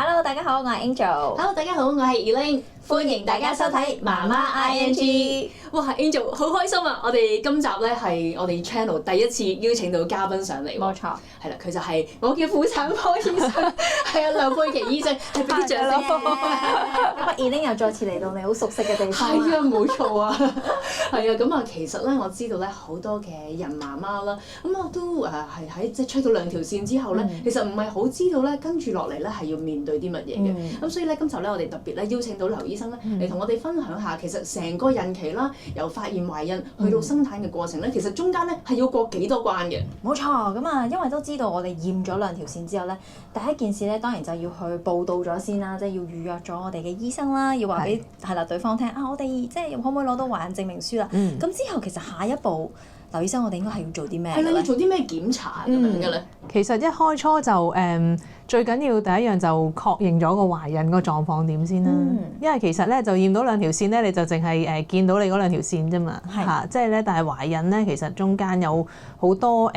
Hello， 大家好，我係 Angel。Hello， 大家好，我係 Elaine。歡迎大家收睇媽媽 ING。哇 ，Angel 好開心啊！我哋今集咧係我哋 channel 第一次邀請到嘉賓上嚟喎。冇錯。係啦，佢就係我嘅婦產科醫生，係啊，梁佩琪醫生，係俾啲掌聲。咁啊 Elaine 又再次嚟到你好熟悉嘅地方。係啊，冇錯啊。係啊，咁啊，其實咧我知道咧好多嘅人媽媽啦，咁我都係喺即係吹到兩條線之後咧，其實唔係好知道咧跟住落嚟咧係要面對啲乜嘢嘅。咁所以咧今集咧我哋特別咧邀請到劉醫生咧嚟同我哋分享下，其實成個孕期啦，由發現懷孕去到生產嘅過程咧，其實中間咧係要過幾多關嘅。冇錯，咁啊，因為都知道我哋驗咗兩條線之後咧，第一件事咧當然就要去報到咗先啦，即係要預約咗我哋嘅醫生啦，要話俾係啦對方聽啊，我哋即係可唔可以攞到懷孕證明書啦？咁之後其實下一步，劉醫生我哋應該係要做啲咩？係啦，要做啲咩檢查咁樣嘅咧？其實一開初就最緊要第一樣就確認咗個懷孕個狀況點先啦。因為其實咧就驗到兩條線咧，你就淨係見到你嗰兩條線啫嘛嚇，即係咧但係懷孕咧其實中間有好多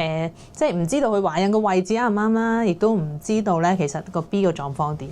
即係唔知道佢懷孕個位置啱唔啱啦，亦都唔知道咧其實個 B 個狀況點。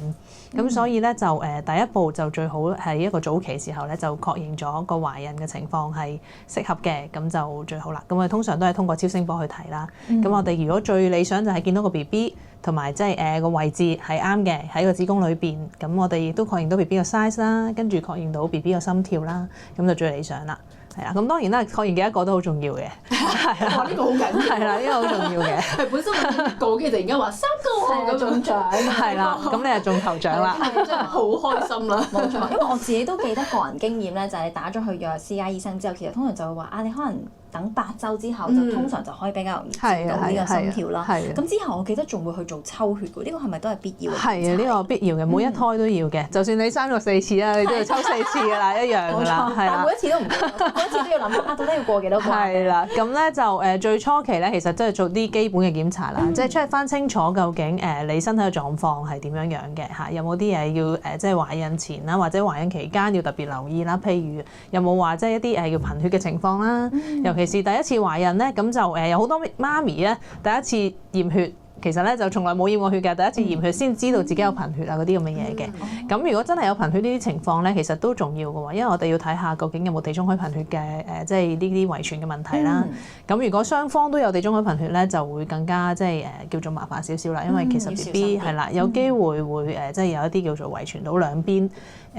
咁所以咧就第一步就最好係一個早期時候咧就確認咗個懷孕嘅情況係適合嘅，咁就最好啦。咁我哋通常都係通過超聲波去睇啦。咁我哋如果最理想就係見到個 BB 同埋即係個位置係啱嘅喺個子宮裏邊，咁我哋亦都確認到 BB 嘅 size 啦，跟住確認到 BB 嘅心跳啦，咁就最理想啦。係啦，咁當然啦，確認幾多個都好重要嘅。係啦，呢個好緊要。係啦，呢個好重要嘅。係本身1個，跟住突然間話3個，咁中獎。係啦，咁你係中頭獎啦。真係好開心啦。冇錯，因為我自己都記得個人經驗咧，就係你打咗去約私家醫生之後，其實通常就會話啊，你可能等8週之後，就通常就可以比較容易見到呢個心跳啦。咁之後我記得仲會去做抽血嘅，呢個係咪都係必要嘅？係啊，呢個必要嘅，每一胎都要嘅。就算你生過4次啦，你都要抽4次㗎啦，一樣㗎啦。係啦，每一次都唔同，每一次都要諗啊，到底要過幾多關？係啦，咁咧就最初期咧，其實都係做啲基本嘅檢查啦，即係 check 翻清楚究竟你身體嘅狀況係點樣樣嘅嚇，有冇啲嘢要即係懷孕前啦，或者懷孕期間要特別留意啦。譬如有冇話即係一啲要貧血嘅情況啦，尤其是第一次懷孕咧，咁就有好多媽咪咧第一次驗血。其實咧就從來冇驗過血嘅，第一次驗血先知道自己有貧血啊嗰啲咁嘅嘢嘅。咁如果真係有貧血呢啲情況咧，其實都重要嘅喎，因為我哋要睇下究竟有冇地中海貧血嘅即係呢啲遺傳嘅問題啦。咁如果雙方都有地中海貧血咧，就會更加即係叫做麻煩少少啦，因為其實 BB 係啦有機會會即係有一啲叫做遺傳到兩邊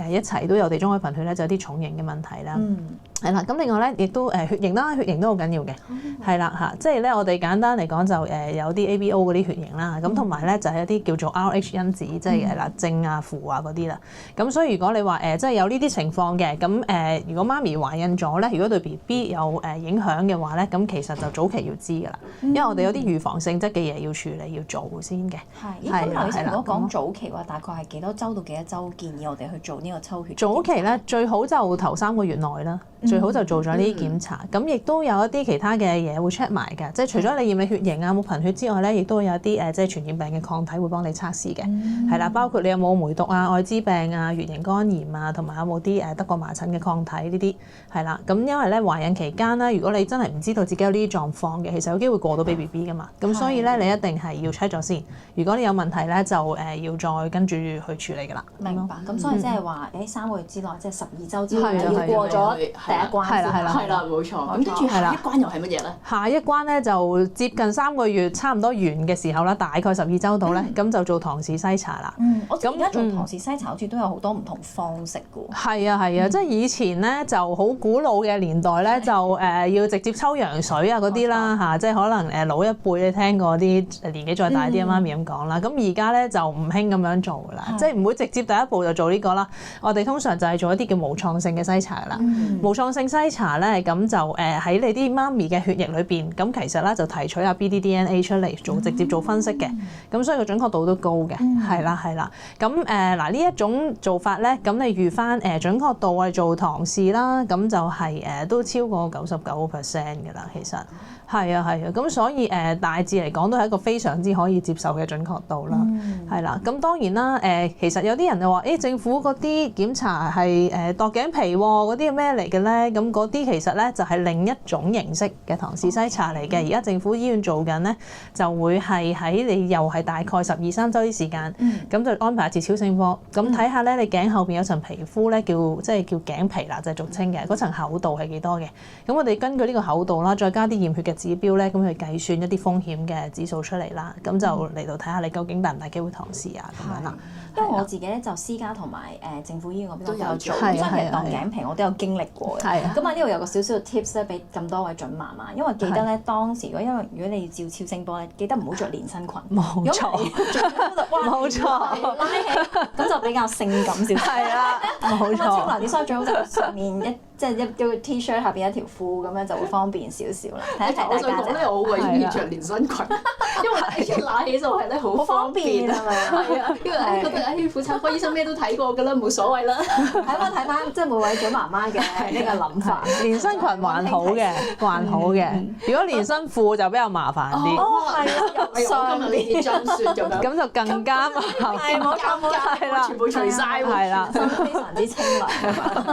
一齊都有地中海貧血咧，就有啲重型嘅問題啦。係啦，咁另外咧亦都血型啦，血型都好緊要嘅。係啦嚇，即係咧我哋簡單嚟講就有啲 ABO 嗰啲血型啦，咁同埋咧就係一啲叫做 RH 因子，即係正啊、負啊嗰啲啦。咁所以如果你話即係有呢啲情況嘅，咁如果媽咪懷孕咗咧，如果對 BB 有影響嘅話咧，咁其實就早期要知㗎啦，因為我哋有啲預防性質嘅嘢要處理要做先嘅。係，咁劉醫生如果講早期話，大概係幾多週到幾多週建議我哋去做呢個抽血？早期咧最好就頭3個月內啦。最好就做咗呢啲檢查，咁亦都有一啲其他嘅嘢會 check 埋嘅，即係除咗你驗你血型啊冇貧血之外咧，亦都會有啲即係傳染病嘅抗體會幫你測試嘅，係啦，包括你有冇梅毒啊、愛滋病啊、乙型肝炎啊，同埋有冇啲得過麻疹嘅抗體呢啲，係啦，咁因為咧懷孕期間咧，如果你真係唔知道自己有呢啲狀況嘅，其實有機會過到俾 BB 噶嘛，咁所以咧你一定係要 check 咗先，如果你有問題咧就要再跟住去處理㗎啦。明白，咁所以即係話3個月之內，即係12週之內要過咗第一關先。係啦，冇錯。咁跟住下一關又係乜嘢咧？下一關咧就接近3個月，差唔多完嘅時候啦，大概12週到咧，咁就做唐氏篩查啦。我知而家做唐氏篩查好似都有好多唔同方式㗎喎。係啊，即係以前咧就好古老嘅年代咧，就要直接抽羊水啊嗰啲啦嚇，即係可能老一輩你聽過啲年紀再大啲嘅媽咪咁講啦。咁而家咧就唔興咁樣做㗎啦，即係唔會直接第一步就做呢個啦。我哋通常就係做一啲叫無創性嘅篩查啦。無創性篩查咧，咁就喺你啲媽咪嘅血液裏邊，咁其實咧就提取下 BD-DNA 出嚟做直接做分析嘅，咁所以個準確度都高嘅，係啦。咁嗱呢一種做法咧，咁你預翻準確度我哋做唐氏啦，咁就係都超過99% 㗎啦，其實係啊，咁所以大致嚟講都係一個非常之可以接受嘅準確度啦，係啦。咁當然啦，其實有啲人就話政府嗰啲檢查係度頸皮嗰啲係咩嚟嘅咧？咁嗰啲其實咧就係另一種形式嘅唐氏篩查嚟嘅。而家政府醫院做緊咧就會係係喺你又係大概12-13週啲時間，咁就安排一次超聲波，咁睇下咧你頸後邊有層皮膚咧叫頸皮啦，就係俗稱嘅嗰層厚度係幾多嘅。咁我哋根據呢個厚度啦，再加啲驗血嘅指標咧，咁去計算一啲風險嘅指數出嚟啦。咁就嚟到睇下你究竟大唔大機會唐氏啊咁樣啦。因為我自己咧就私家同埋政府醫院嗰邊都有做，所以其實當頸皮我都有經歷過嘅。咁啊呢度有個少少嘅 tips 咧，俾咁多位準媽媽，因為記得咧當時如果你要照超聲波咧，記得唔好着連身裙。冇錯，冇錯，拉起咁就比較性感少少。係啦，冇錯。清涼啲，所以最好就上面一個 T-shirt 下邊一條褲咁樣就會方便少少啦。睇一睇大家。我想講咧，我為咗着連身裙，因為一拉起就係咧好方便係咪啊？係啊，因為覺得婦產科醫生咩都睇過㗎啦，冇所謂啦。睇翻即係每位準媽媽嘅呢個諗法。連身裙還好嘅，還好嘅。如果連身褲就比較麻煩啲。係啊，又上今日呢啲張雪咁樣，咁就更加麻煩。係冇錯，係啦，全部除曬喎。係啦，非常之清涼。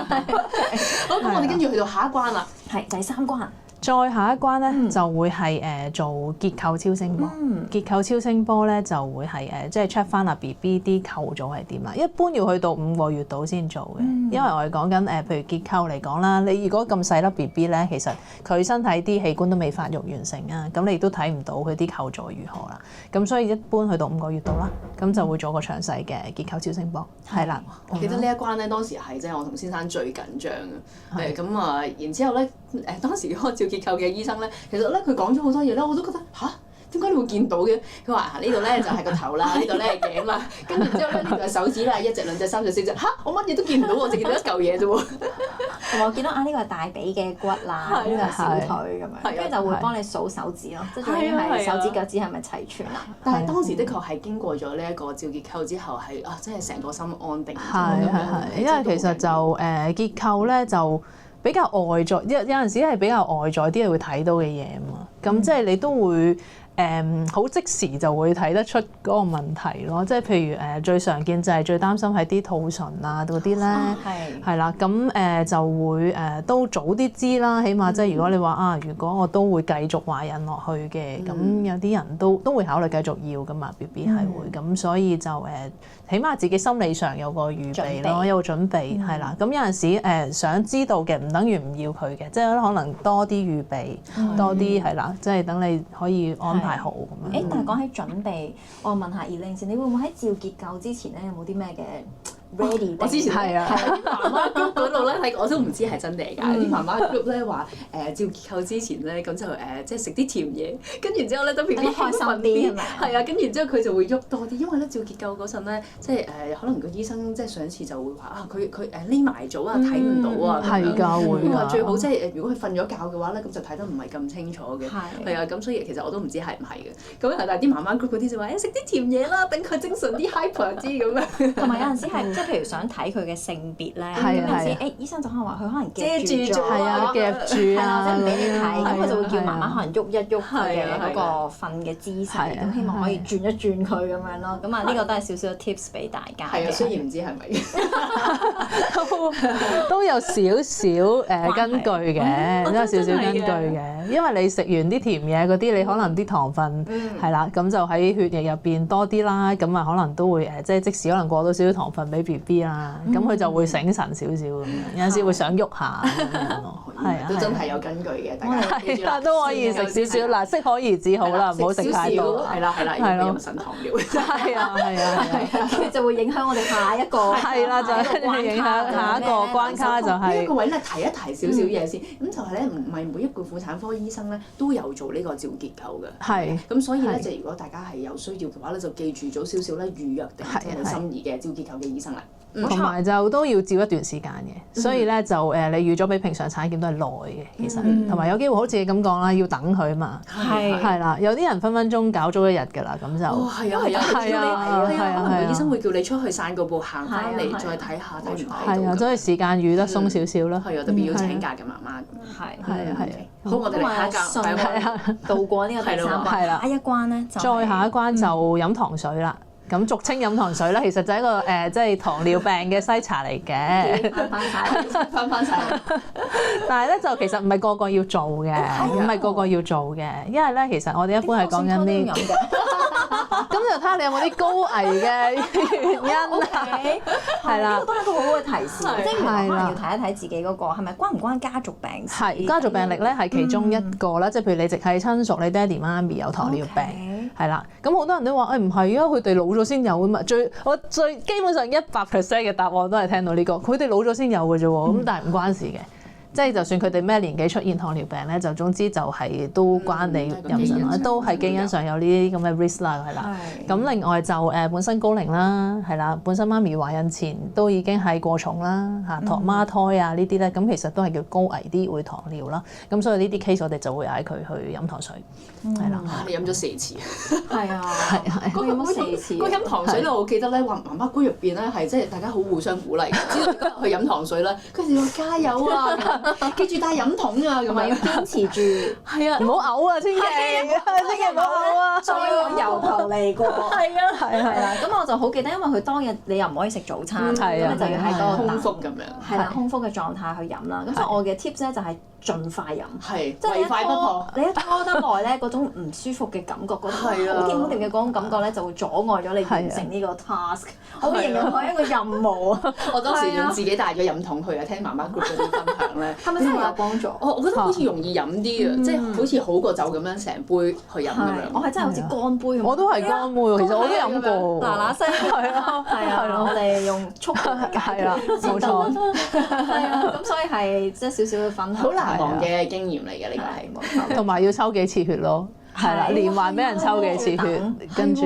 好，咁我哋跟住去到下一關啦。係第3關。再下一關咧就會係做結構超聲波。結構超聲波咧就會係即係 check 翻BB 啲構造係點啦。一般要去到5個月度先做嘅，因為我哋講緊譬如結構嚟講啦，你如果咁細粒 BB 咧，其實佢身體啲器官都未發育完成啊，咁你亦都睇唔到佢啲構造如何啦。咁所以一般去到5個月度啦，咁就會做個詳細嘅結構超聲波。係啦，我記得呢一關咧，當時係即係我同先生最緊張嘅。咁啊，然之後咧當時嗰個照結構嘅醫生咧，其實咧佢講咗好多嘢咧，我都覺得吓，點解你會見到嘅？佢話呢度咧就係個頭啦，呢度咧係頸啦，跟住之後咧呢度係手指啦，1隻2隻3隻4隻，嚇我乜嘢都見唔到喎，淨見到一嚿嘢啫喎。同埋我見到呢個係大髀嘅骨啦，呢個係小腿咁樣，跟住就會幫你數手指咯，即係仲要係手指腳趾係咪齊全啊？但係當時的確係經過咗呢一個照結構之後係真係成個心安定咗。係，因為其實就結構咧就比較外在，有陣時係比較外在啲，你會睇到嘅嘢啊嘛。咁即係你都會好即時就會睇得出嗰個問題咯。即係譬如最常見就係最擔心係啲兔唇啊嗰啲咧，係啦。咁就會都早啲知啦。起碼即係如果你話如果我都會繼續懷孕落去嘅，咁有啲人都會考慮繼續要㗎嘛 BB 係會。咁所以就起碼自己心理上有個預備咯，有個準備係啦。咁有陣時想知道嘅唔等於唔要佢嘅，即係可能多啲預備，多啲係啦，即係等你可以安排好咁樣。但係講起準備，我問下Elaine先，你會唔會喺照結構之前咧有冇啲咩嘅ready？我之前係啲媽媽 group 嗰度咧，我都唔知係真定假。啲媽媽 group 咧話照結構之前咧，咁就即係食啲甜嘢，跟住之後咧等 BB 開心啲係咪？係啊，跟住之後佢就會喐多啲，因為咧照結構嗰陣咧，即係可能個醫生即係上一次就會話佢匿埋咗啊，睇唔到啊。係㗎，會㗎。最好即係如果佢瞓咗覺嘅話咧，咁就睇得唔係咁清楚嘅。係啊，咁所以其實我都唔知係唔係嘅。咁但係啲媽媽 group 嗰啲就話食啲甜嘢啦，等佢精神啲 hyper 啲咁樣。同埋有陣時係即係譬如想睇佢嘅性別咧，有陣時醫生就可能話佢可能夾住咗，夾住啊，即係唔俾你睇，咁佢就會叫媽媽可能喐一喐佢嘅嗰個瞓嘅姿勢，咁希望可以轉一轉佢咁樣咯。咁呢個都係少少 tips 俾大家。係啊，雖然唔知係咪，都有少少根據嘅，都有少少根據嘅。因為你食完啲甜嘢嗰啲，你可能啲糖分係啦，咁就喺血液入邊多啲啦，咁啊可能都會即時可能過到少少糖分俾 BB 啦，咁佢就會醒神少少咁樣，有陣時會想喐下咁樣咯。係啊，都真係有根據嘅，大家記住啦。都可以食少少嗱，適可而止好啦，唔好食太多。係啦，要用腎糖尿。係啊，跟住就會影響我哋下一個。係啦，就係影響下一個關卡就係。呢一個位咧提一提少少嘢先，咁就係咧唔係每一個婦產科醫生咧都有做呢個照結構嘅。係。咁所以咧就如果大家係有需要嘅話咧，就記住早少少咧預約定即係你心儀嘅照結構嘅醫生啦。同埋就都要照一段時間嘅，所以咧就你預咗比平常產檢都係耐嘅，其實，同埋有機會好似你咁講啦，要等佢嘛，係啦，有啲人分分鐘搞早一日㗎啦，咁就係啊，可能個醫生會叫你出去散個步，行翻嚟再睇下睇唔睇到。係啊，所以時間預得鬆少少啦。係啊，特別要請假嘅媽媽。係啊。好，我哋嚟下一關，渡過呢個第3關，下一關咧就再下一關就飲糖水啦。咁俗稱飲糖水啦，其實就係一個即係糖尿病嘅篩查嚟嘅。翻晒。但係咧就其實唔係個個要做嘅，唔係個個要做嘅，因為咧其實我哋一般係講緊啲。咁就睇下你有冇啲高危嘅原因啦。係啦呢個都係一個好好嘅提示，即係原來可能係啦要睇一睇自己嗰個係咪關唔關家族病事？係家族病歷咧係其中一個啦，即係譬如你直系親屬，你爹哋媽咪有糖尿病。 OK 係啦，咁好多人都話誒唔係啊，佢哋老咗先有啊嘛。我最基本上100% 嘅答案都係聽到呢個，佢哋老咗先有嘅啫喎，咁但係唔關事嘅。即係就算佢哋咩年紀出現糖尿病咧，就總之就係都關你飲食啦，都係基因上有呢啲咁嘅 risk 啦，係啦。咁另外就本身高齡啦，係啦，本身媽咪懷孕前都已經係過重啦，嚇托孖胎啊呢啲咧，咁其實都係叫高危啲會糖尿啦。咁所以呢啲 case 我哋就會嗌佢去飲糖水，係啦。你飲咗4次，係啊，我飲咗4次。嗰飲糖水咧，我記得咧話媽媽 group 入邊咧係即係大家好互相鼓勵，知道今日去飲糖水咧，佢哋話加油啊！記住帶飲筒啊，咁咪要堅持住。係啊，唔好嘔啊，千祈唔好嘔啊！仲要由頭嚟過。係啊，係啦。咁我就好記得，因為佢當日你又唔可以食早餐，咁你就要喺嗰個空腹咁樣。係啦，空腹嘅狀態去飲啦。咁所以我嘅 tips 咧就係盡快飲。係，即係唯快不破。你一拖得耐咧，嗰種唔舒服嘅感覺，嗰種好甜好甜嘅嗰種感覺咧，就會阻礙咗你完成呢個 task。我會形容佢一個任務啊！我當時仲自己帶咗飲筒去啊，聽媽媽 group 嗰啲分享咧。係咪真係有幫助？我覺得好似容易飲啲啊，即係好似好過酒咁樣成杯去飲咁樣。我係真係好似乾杯咁。我都係乾杯喎，其實我都飲過。嗱嗱聲係啊，係啊，我哋用速度嚟解決，冇錯。係啊，咁所以係即係少少嘅分享。好難忘嘅經驗嚟嘅呢個係，同埋要抽幾次血咯。係啦，連環俾人抽幾次血，跟住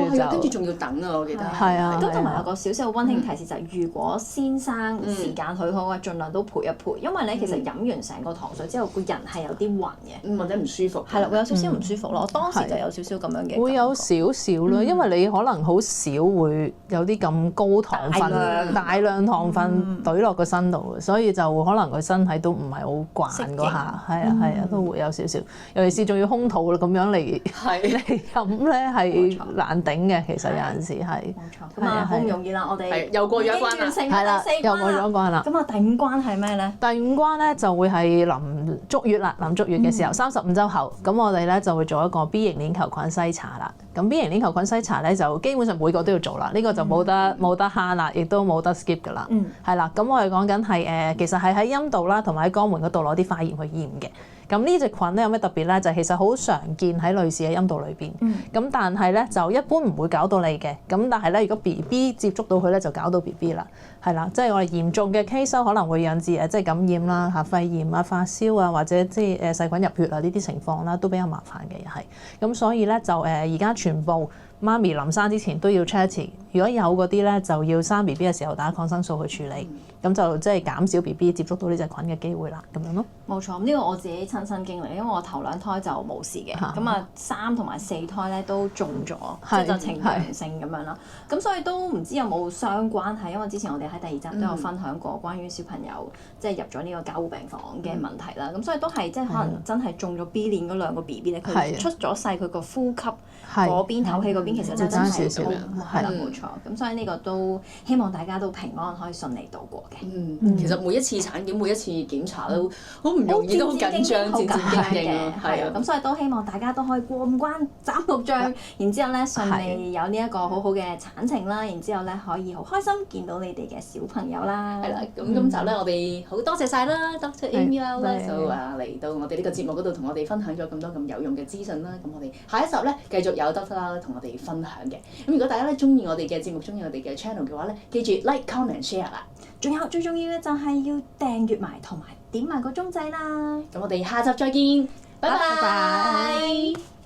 仲要等啊！我記得係啊。咁同埋有個少少嘅溫馨提示就係，如果先生時間許可嘅話，盡量都陪一陪，因為咧其實飲完成個糖水之後，個人係有啲暈嘅，或者唔舒服。係啦，會有少少唔舒服咯。我當時就有少少咁樣嘅。會有少少啦，因為你可能好少會有啲咁高糖分、大量糖分懟落個身度，所以就可能個身體都唔係好慣嗰下，係啊，都會有少少。尤其是仲要空肚咁樣嚟飲咧係難頂嘅，其實有陣時係。冇錯，咁啊好唔容易啦，我哋又過咗一關啦，係啦，又過咗一關啦。咁啊第5關係咩咧？第5關咧就會係臨足月啦，臨足月嘅時候35週後，咁我哋咧就會做一個 B 型鏈球菌篩查啦。咁 B 型鏈球菌篩查咧就基本上每個都要做啦，呢個就冇得慳啦，亦都冇得 skip 㗎啦。係啦，咁我哋講緊係其實係喺陰道啦，同埋喺肛門嗰度攞啲化驗去驗嘅。咁呢隻菌咧有咩特別咧？就其實好常見喺女士嘅陰道裏邊。咁但係咧就一般唔會搞到你嘅。咁但係咧如果 BB 接觸到佢咧就搞到 BB 啦。係啦，即係我哋嚴重嘅 case 可能會引致即係感染啦、嚇肺炎啊、發燒啊，或者即係細菌入血啊呢啲情況啦，都比較麻煩嘅又係。咁所以咧就而家全部媽咪臨生之前都要 check 一次。如果有嗰啲咧就要生 BB 嘅時候打抗生素去處理。咁就即係減少 BB 接觸到呢隻菌嘅機會啦，咁樣咯。冇錯，呢個我自己親身經歷，因為我頭2胎就冇事嘅，咁啊3同埋4胎咧都中咗，即係就呈陽性咁樣啦。咁所以都唔知有冇相關係，因為之前我哋喺第2集都有分享過關於小朋友即係入咗呢個加護病房嘅問題啦。咁所以都係即係可能真係中咗 B 鏈嗰2個 BB 咧，佢出咗世，佢個呼吸嗰邊唞氣嗰邊其實真係少少係啦，冇錯。咁所以呢個都希望大家都平安可以順利度過。其實每一次產檢、每一次檢查都好唔容易，都好緊張、戰戰兢兢嘅，係啊。咁所以都希望大家都可以過5關斬6將，然之後咧順利有呢一個好好嘅產程啦，然之後咧可以好開心見到你哋嘅小朋友啦。係啦，咁今集咧我哋好多謝晒啦，Dr. Amy Lau 咧就嚟到我哋呢個節目嗰度同我哋分享咗咁多咁有用嘅資訊啦。咁我哋下一集咧繼續有 Dr. Lau 同我哋分享嘅。咁如果大家咧中意我哋嘅節目、中意我哋嘅 channel 嘅話咧，記住 like、comment、share 啦。仲有最重要嘅就係要訂閱埋同埋點埋個鐘仔啦。咁我哋下集再見，拜拜。